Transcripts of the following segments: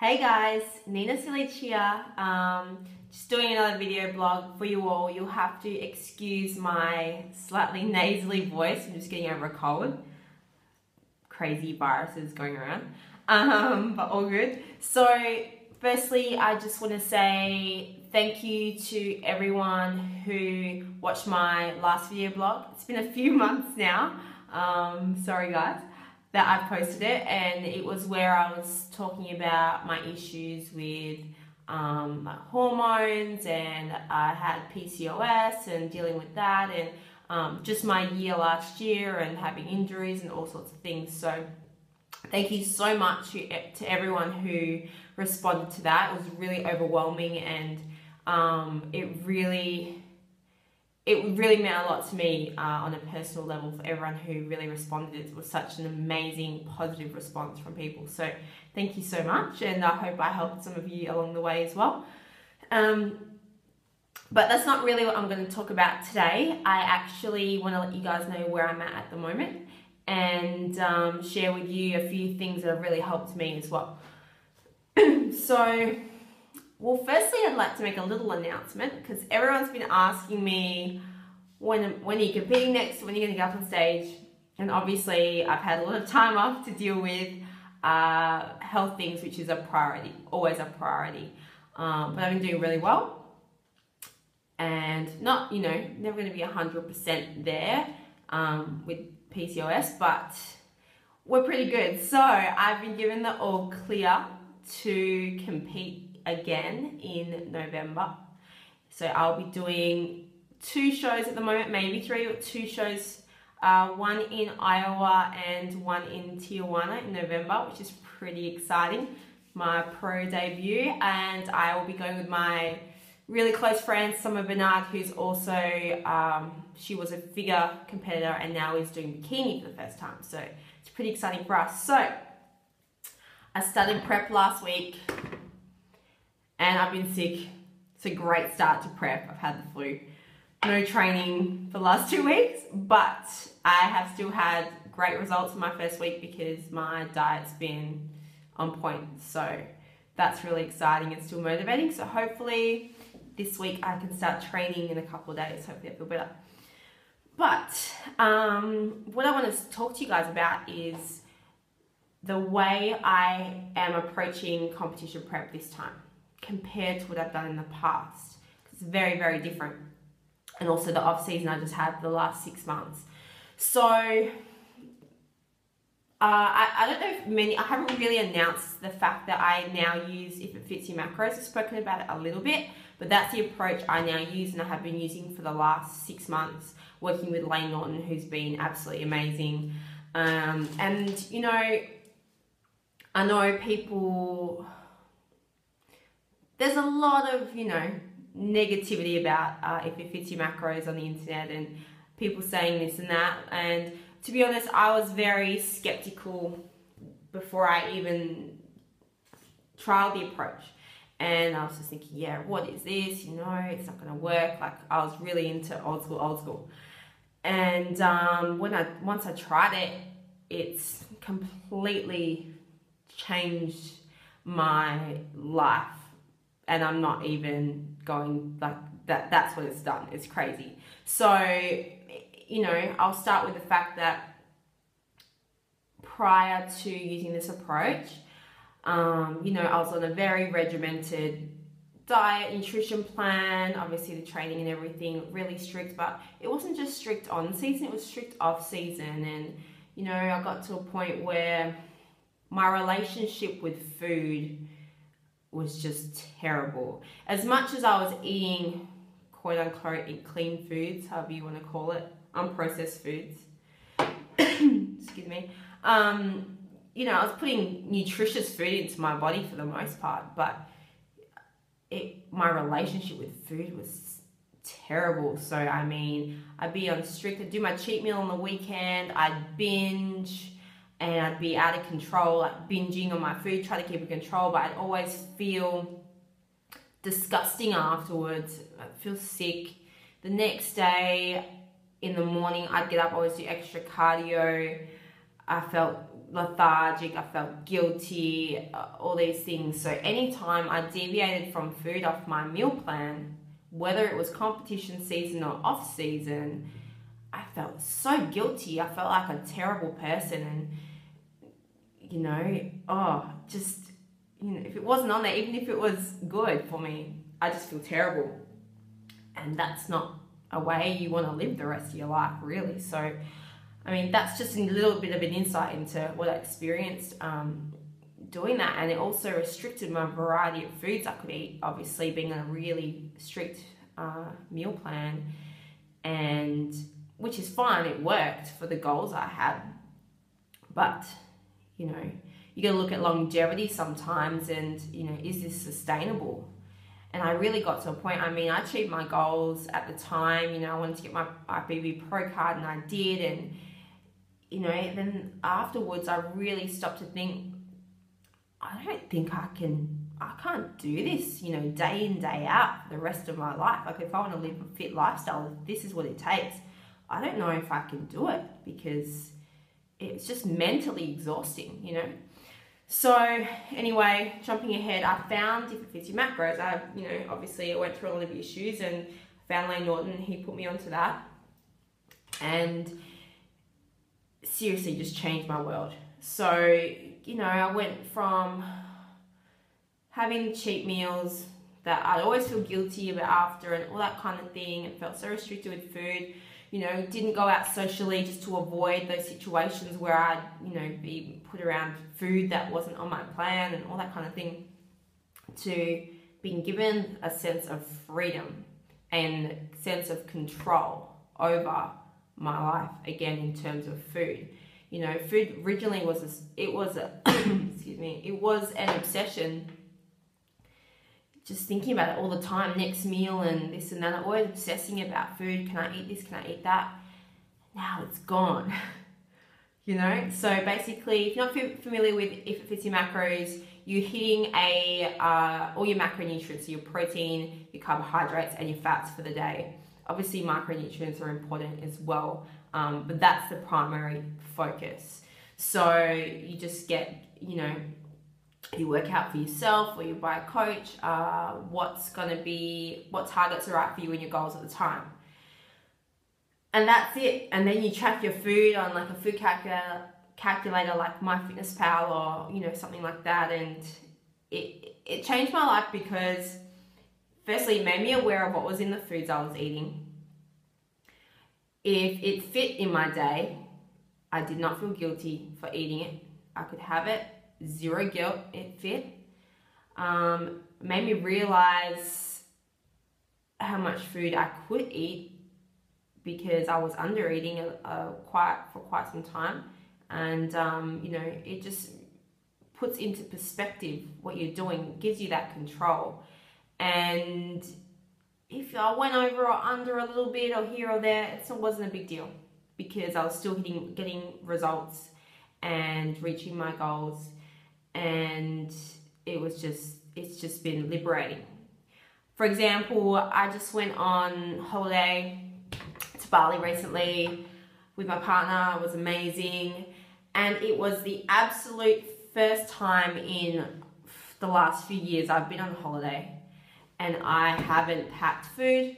Hey guys, Nina Silic here. Just doing another video blog for you all. You'll have to excuse my slightly nasally voice. I'm just getting over a cold. Crazy viruses going around, but all good. So firstly, I just want to say thank you to everyone who watched my last video blog. It's been a few months now. Sorry guys that I've posted it, and it was where I was talking about my issues with like hormones, and I had PCOS and dealing with that, and just my year last year and having injuries and all sorts of things. So thank you so much to everyone who responded to that. It was really overwhelming, and it really meant a lot to me on a personal level for everyone who really responded. It was such an amazing, positive response from people. So thank you so much, and I hope I helped some of you along the way as well. But that's not really what I'm going to talk about today. I actually want to let you guys know where I'm at the moment, and share with you a few things that have really helped me as well. Well, firstly, I'd like to make a little announcement, because everyone's been asking me, when are you competing next? When are you going to get up on stage? And obviously, I've had a lot of time off to deal with health things, which is a priority, always a priority. But I've been doing really well, and not, never going to be 100% there with PCOS, but we're pretty good. So I've been given the all clear to compete again in November. So I'll be doing 2 shows at the moment, maybe 3, or 2 shows, one in Iowa and one in Tijuana in November, which is pretty exciting. My pro debut, and I will be going with my really close friend Summer Bernard, who's also she was a figure competitor and now is doing bikini for the first time. So it's pretty exciting for us. So I started prep last week, and I've been sick. It's a great start to prep. I've had the flu. No training for the last 2 weeks, but I have still had great results in my first week because my diet's been on point. So that's really exciting and still motivating. So hopefully this week I can start training in a couple of days. Hopefully I feel better. But what I want to talk to you guys about is the way I am approaching competition prep this time compared to what I've done in the past. It's very, very different. And also the off season I just had the last 6 months. So I don't know if I haven't really announced the fact that I now use IIFYM macros. I've spoken about it a little bit, but that's the approach I now use, and I have been using for the last 6 months, working with Lane Norton, who's been absolutely amazing. And I know people, there's a lot of, negativity about IIFYM macros on the internet, and people saying this and that. And to be honest, I was very skeptical before I even tried the approach. And I was just thinking, yeah, what is this? It's not going to work. Like, I was really into old school. And once I tried it, it's completely changed my life. And I'm not even going like that. That's what it's done. It's crazy. So, I'll start with the fact that prior to using this approach, I was on a very regimented diet, nutrition plan, obviously the training and everything, really strict, but it wasn't just strict on season, it was strict off season. And, I got to a point where my relationship with food was just terrible. As much as I was eating quote unquote clean foods, however you want to call it, unprocessed foods, excuse me, I was putting nutritious food into my body for the most part, but my relationship with food was terrible. So I'd be on strict, I'd do my cheat meal on the weekend, I'd binge, and I'd be out of control, like binging on my food, trying to keep in control, but I'd always feel disgusting afterwards. I'd feel sick. The next day in the morning, I'd get up, always do extra cardio. I felt lethargic, I felt guilty, all these things. So anytime I deviated from food off my meal plan, whether it was competition season or off season, I felt so guilty. I felt like a terrible person, and you know, just, you know, if it wasn't on there, even if it was good for me, I just feel terrible. And that's not a way you want to live the rest of your life, really. So, I mean, that's just a little bit of an insight into what I experienced doing that. And it also restricted my variety of foods I could eat, obviously being on a really strict meal plan, and which is fine, it worked for the goals I had. But, you know, you got to look at longevity sometimes, and, you know, is this sustainable? And I really got to a point, I mean, I achieved my goals at the time. You know, I wanted to get my IIFYM Pro card, and I did. And, you know, then afterwards, I really stopped to think, I don't think I can't do this, you know, day in, day out for the rest of my life. Like, if I want to live a fit lifestyle, if this is what it takes, I don't know if I can do it, because it's just mentally exhausting, you know. So anyway, jumping ahead, I found If It Fits Your Macros. You know, obviously I went through all of the issues and found Lane Norton. He put me onto that, and seriously just changed my world. So, you know, I went from having cheat meals that I'd always feel guilty about after, and all that kind of thing, and felt so restricted with food. You know, didn't go out socially just to avoid those situations where I'd, you know, be put around food that wasn't on my plan and all that kind of thing, to being given a sense of freedom and sense of control over my life, again, in terms of food. You know, food originally was excuse me, it was an obsession. Just thinking about it all the time, next meal and this and that. I'm always obsessing about food. Can I eat this? Can I eat that? Now it's gone. You know, so basically, if you're not familiar with If It Fits Your Macros, you're hitting all your macronutrients, so your protein, your carbohydrates, and your fats for the day. Obviously, micronutrients are important as well, but that's the primary focus. So you just get, you know, you work out for yourself, or you buy a coach, what targets are right for you and your goals at the time. And that's it. And then you track your food on like a food calculator like MyFitnessPal, or, you know, something like that. And it changed my life, because firstly, it made me aware of what was in the foods I was eating. If it fit in my day, I did not feel guilty for eating it. I could have it. Zero guilt, it fit. Made me realize how much food I could eat, because I was under eating for quite some time. And you know, it just puts into perspective what you're doing, gives you that control. And if I went over or under a little bit or here or there, it still wasn't a big deal, because I was still getting results and reaching my goals. And it's just been liberating. For example, I just went on holiday to Bali recently with my partner. It was amazing, and it was the absolute first time in the last few years I've been on holiday and I haven't packed food.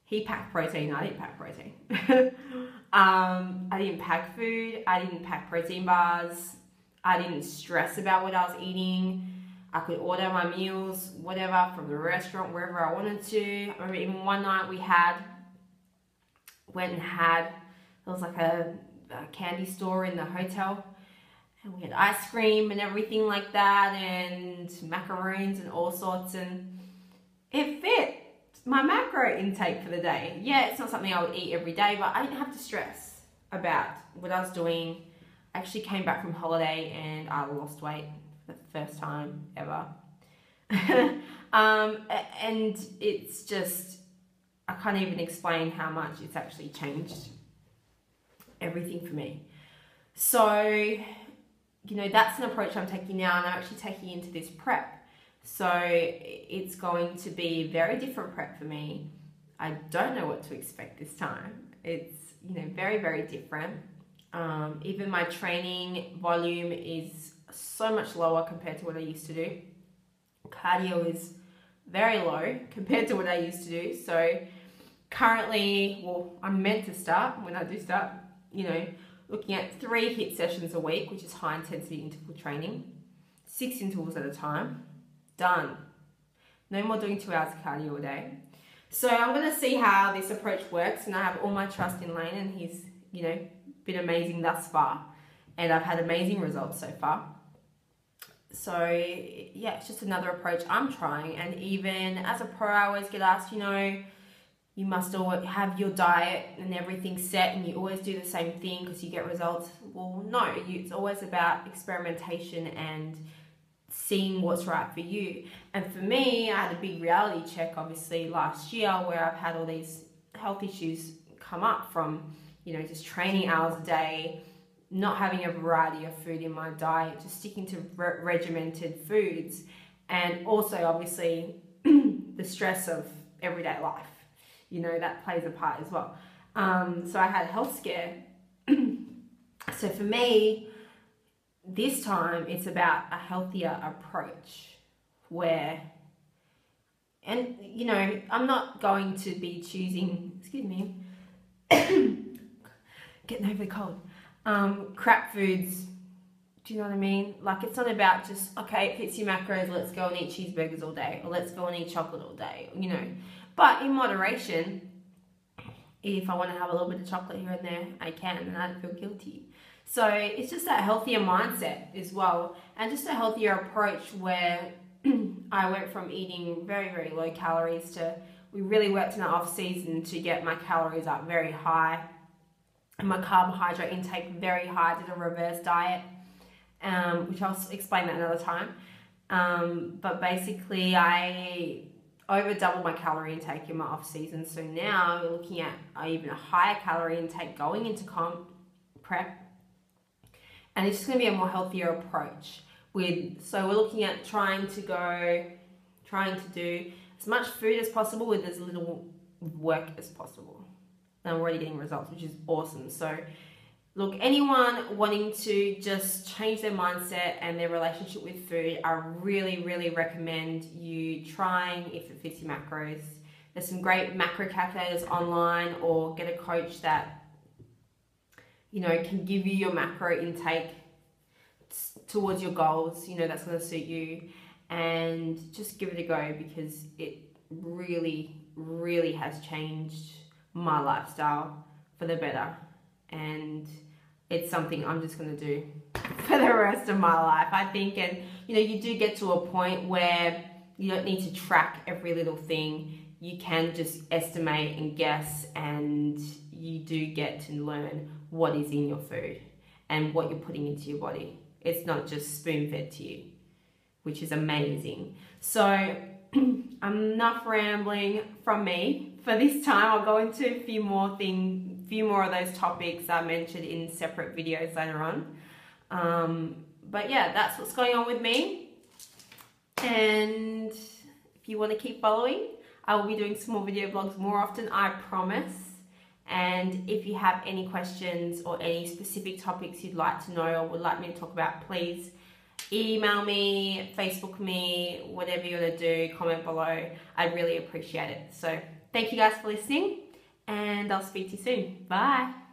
He packed protein, I didn't pack protein. I didn't pack food, I didn't pack protein bars, I didn't stress about what I was eating. I could order my meals, whatever, from the restaurant, wherever I wanted to. I remember even one night we went and had, there was like a candy store in the hotel, and we had ice cream and everything like that, and macaroons and all sorts, and it fit my macro intake for the day. Yeah, it's not something I would eat every day, but I didn't have to stress about what I was doing. I actually came back from holiday and I lost weight for the first time ever. And it's just, I can't even explain how much it's actually changed everything for me. So, you know, that's an approach I'm taking now, and I'm actually taking into this prep. So it's going to be a very different prep for me. I don't know what to expect this time. It's, you know, very, very different. Even my training volume is so much lower compared to what I used to do. Cardio is very low compared to what I used to do. So currently, well, I'm meant to start, when I do start, you know, looking at 3 HIIT sessions a week, which is high intensity interval training, 6 intervals at a time, done. No more doing 2 hours of cardio a day. So I'm going to see how this approach works, and I have all my trust in Lane, and he's, you know, been amazing thus far, and I've had amazing results so far. So yeah, it's just another approach I'm trying. And even as a pro, I always get asked, you know, you must always have your diet and everything set and you always do the same thing because you get results. Well, no, it's always about experimentation and seeing what's right for you. And for me, I had a big reality check obviously last year where I've had all these health issues come up from, you know, just training hours a day, not having a variety of food in my diet, just sticking to regimented foods, and also obviously the stress of everyday life, you know, that plays a part as well. So I had a health scare. So for me, this time it's about a healthier approach where, and you know, I'm not going to be choosing, excuse me, getting over the cold, crap foods. Do you know what I mean? Like, it's not about just, okay, it fits your macros, let's go and eat cheeseburgers all day, or let's go and eat chocolate all day, you know. But in moderation, if I want to have a little bit of chocolate here and there, I can, and I don't feel guilty. So it's just that healthier mindset as well, and just a healthier approach where I went from eating very, very low calories to, we really worked in the off season to get my calories up very high and my carbohydrate intake very high. I did a reverse diet, which I'll explain that another time. But basically I over doubled my calorie intake in my off season. So now we're looking at even a higher calorie intake going into comp prep. And it's just going to be a more healthier approach so we're looking at trying to do as much food as possible with as little work as possible. And I'm already getting results, which is awesome. So look, anyone wanting to just change their mindset and their relationship with food, I really, really recommend you trying if it fits your macros. There's some great macro calculators online, or get a coach that, you know, can give you your macro intake towards your goals, you know, that's going to suit you, and just give it a go, because it really, really has changed my lifestyle for the better, and it's something I'm just going to do for the rest of my life, I think. And you know, you do get to a point where you don't need to track every little thing. You can just estimate and guess, and you do get to learn what is in your food and what you're putting into your body. It's not just spoon-fed to you, which is amazing. So enough rambling from me for this time. I'll go into a few more of those topics I mentioned in separate videos later on. But yeah, that's what's going on with me. And if you want to keep following, I will be doing some more video vlogs more often, I promise. And if you have any questions or any specific topics you'd like to know or would like me to talk about, please email me, Facebook me, whatever you want to do, comment below. I'd really appreciate it. So thank you guys for listening, and I'll speak to you soon. Bye.